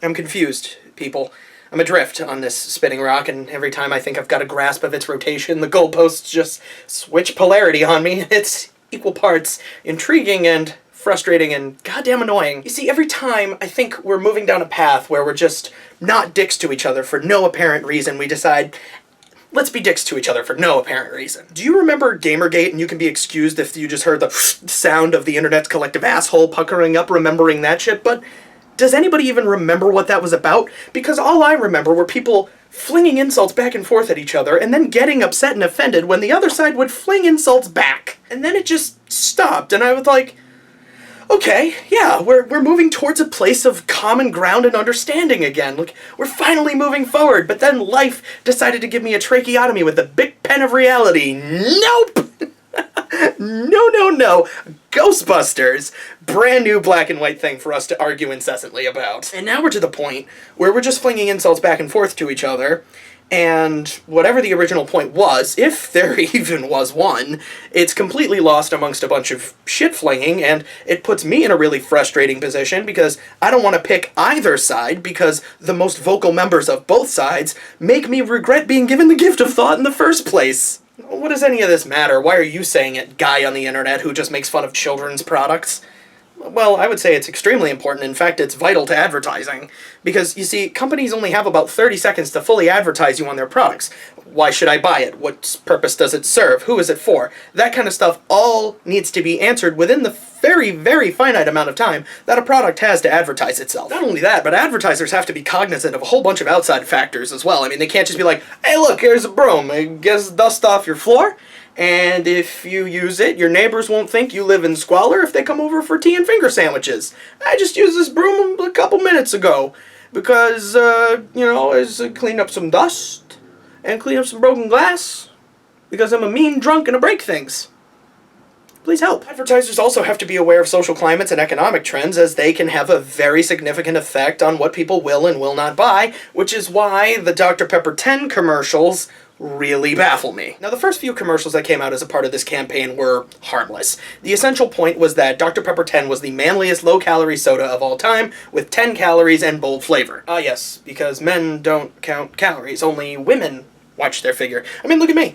I'm confused, people. I'm adrift on this spinning rock, and every time I think I've got a grasp of its rotation, the goalposts just switch polarity on me. It's equal parts intriguing and frustrating and goddamn annoying. You see, every time I think we're moving down a path where we're just not dicks to each other for no apparent reason, we decide, let's be dicks to each other for no apparent reason. Do you remember Gamergate, and you can be excused if you just heard the sound of the internet's collective asshole puckering up remembering that shit, but does anybody even remember what that was about? Because all I remember were people flinging insults back and forth at each other and then getting upset and offended when the other side would fling insults back. And then it just stopped, and I was like, okay, yeah, we're moving towards a place of common ground and understanding again. Like, we're finally moving forward, but then life decided to give me a tracheotomy with the big pen of reality. Nope! No. Ghostbusters. Brand new black and white thing for us to argue incessantly about. And now we're to the point where we're just flinging insults back and forth to each other, and whatever the original point was, if there even was one, it's completely lost amongst a bunch of shit flinging, and it puts me in a really frustrating position because I don't want to pick either side because the most vocal members of both sides make me regret being given the gift of thought in the first place. What does any of this matter? Why are you saying it, guy on the internet who just makes fun of children's products? Well, I would say it's extremely important. In fact, it's vital to advertising. Because, you see, companies only have about 30 seconds to fully advertise you on their products. Why should I buy it? What purpose does it serve? Who is it for? That kind of stuff all needs to be answered within the very, very finite amount of time that a product has to advertise itself. Not only that, but advertisers have to be cognizant of a whole bunch of outside factors as well. I mean, they can't just be like, hey look, here's a broom, it gets dust off your floor, and if you use it, your neighbors won't think you live in squalor if they come over for tea and finger sandwiches. I just used this broom a couple minutes ago because, I cleaned up some dust and cleaned up some broken glass because I'm a mean drunk and I break things. Please help. Advertisers also have to be aware of social climates and economic trends, as they can have a very significant effect on what people will and will not buy, which is why the Dr. Pepper 10 commercials really baffle me. Now, the first few commercials that came out as a part of this campaign were harmless. The essential point was that Dr. Pepper 10 was the manliest low-calorie soda of all time, with 10 calories and bold flavor. Ah yes, because men don't count calories, only women watch their figure. I mean, look at me.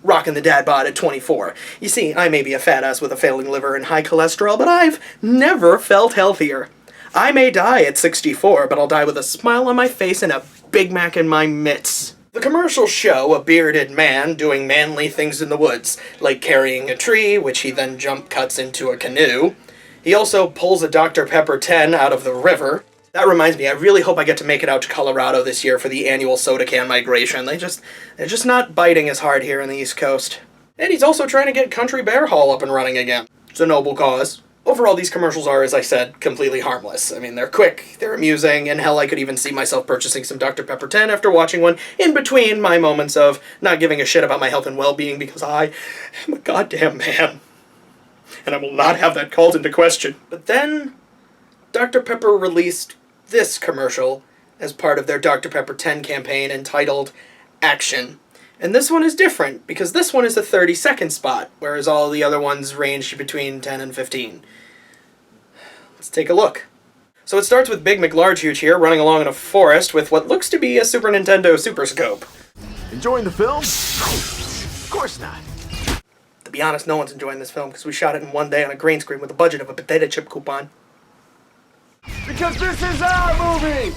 Rocking the dad bod at 24. You see, I may be a fat ass with a failing liver and high cholesterol, but I've never felt healthier. I may die at 64, but I'll die with a smile on my face and a Big Mac in my mitts. The commercials show a bearded man doing manly things in the woods, like carrying a tree, which he then jump cuts into a canoe. He also pulls a Dr. Pepper 10 out of the river. That reminds me, I really hope I get to make it out to Colorado this year for the annual soda can migration. They're just not biting as hard here on the East Coast. And he's also trying to get Country Bear Hall up and running again. It's a noble cause. Overall, these commercials are, as I said, completely harmless. I mean, they're quick, they're amusing, and hell, I could even see myself purchasing some Dr. Pepper 10 after watching one in between my moments of not giving a shit about my health and well-being because I am a goddamn man. And I will not have that called into question. But then, Dr. Pepper released this commercial as part of their Dr. Pepper 10 campaign entitled Action. And this one is different, because this one is a 30-second spot, whereas all the other ones range between 10 and 15. Let's take a look. So it starts with Big McLargehuge here, running along in a forest with what looks to be a Super Nintendo Super Scope. Enjoying the film? Of course not. To be honest, no one's enjoying this film, because we shot it in one day on a green screen with a budget of a potato chip coupon. Because this is our movie!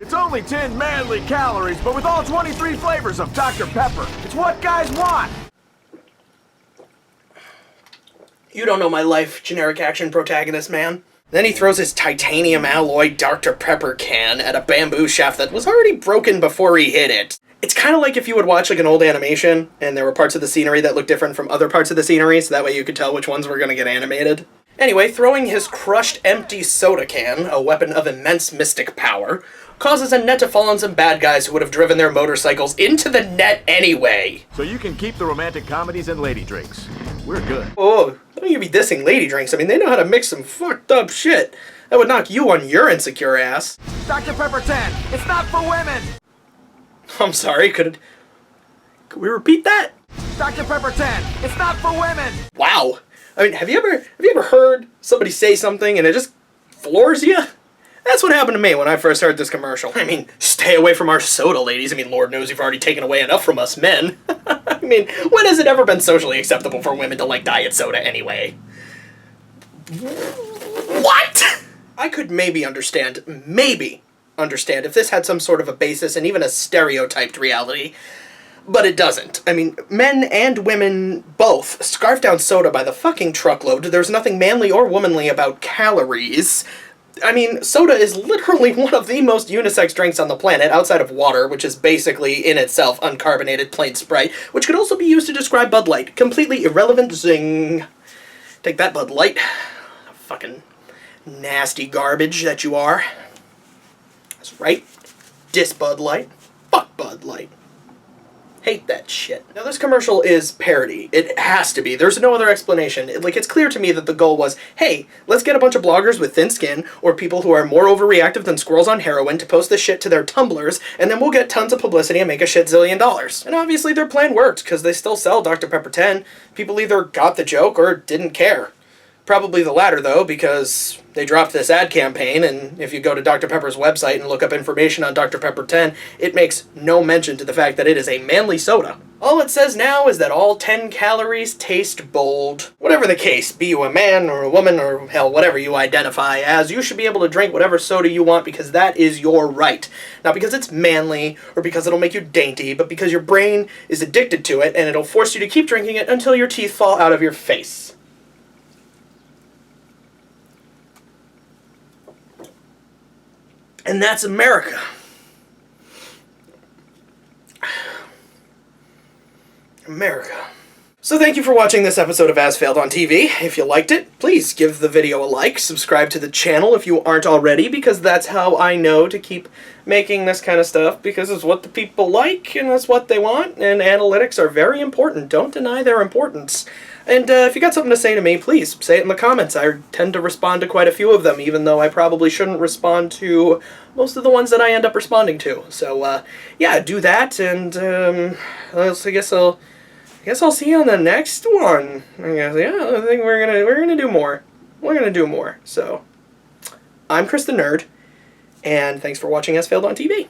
It's only 10 manly calories, but with all 23 flavors of Dr. Pepper. It's what guys want! You don't know my life, generic action protagonist, man. Then he throws his titanium alloy Dr. Pepper can at a bamboo shaft that was already broken before he hit it. It's kind of like if you would watch like an old animation and there were parts of the scenery that looked different from other parts of the scenery, so that way you could tell which ones were going to get animated. Anyway, throwing his crushed empty soda can, a weapon of immense mystic power, causes a net to fall on some bad guys who would have driven their motorcycles into the net anyway. So you can keep the romantic comedies and lady drinks. We're good. Oh, don't you be dissing lady drinks. I mean, they know how to mix some fucked up shit. That would knock you on your insecure ass. Dr. Pepper 10, it's not for women! I'm sorry, could we repeat that? Dr. Pepper 10, it's not for women! Wow. I mean, have you ever heard somebody say something and it just floors you? That's what happened to me when I first heard this commercial. I mean, stay away from our soda, ladies. I mean, Lord knows you've already taken away enough from us men. I mean, when has it ever been socially acceptable for women to like diet soda anyway? What? I could maybe understand if this had some sort of a basis and even a stereotyped reality. But it doesn't. I mean, men and women both scarf down soda by the fucking truckload. There's nothing manly or womanly about calories. I mean, soda is literally one of the most unisex drinks on the planet, outside of water, which is basically, in itself, uncarbonated plain Sprite, which could also be used to describe Bud Light. Completely irrelevant zing. Take that, Bud Light. Fucking nasty garbage that you are. That's right. Dis Bud Light. Fuck Bud Light. Hate that shit. Now, this commercial is parody. It has to be. There's no other explanation. It's clear to me that the goal was, hey, let's get a bunch of bloggers with thin skin, or people who are more overreactive than squirrels on heroin, to post this shit to their Tumblrs, and then we'll get tons of publicity and make a shit zillion dollars. And obviously their plan worked, because they still sell Dr. Pepper 10. People either got the joke or didn't care. Probably the latter, though, because they dropped this ad campaign, and if you go to Dr. Pepper's website and look up information on Dr. Pepper 10, it makes no mention to the fact that it is a manly soda. All it says now is that all 10 calories taste bold. Whatever the case, be you a man or a woman or, hell, whatever you identify as, you should be able to drink whatever soda you want because that is your right. Not because it's manly or because it'll make you dainty, but because your brain is addicted to it and it'll force you to keep drinking it until your teeth fall out of your face. And that's America. America. So thank you for watching this episode of As Failed on TV. If you liked it, please give the video a like, subscribe to the channel if you aren't already, because that's how I know to keep making this kind of stuff, because it's what the people like, and that's what they want, and analytics are very important. Don't deny their importance. And if you got something to say to me, please say it in the comments. I tend to respond to quite a few of them, even though I probably shouldn't respond to most of the ones that I end up responding to. So, yeah, do that, and I guess I'll see you on the next one. I think we're gonna do more. We're gonna do more. So, I'm Chris the Nerd, and thanks for watching As Failed on TV.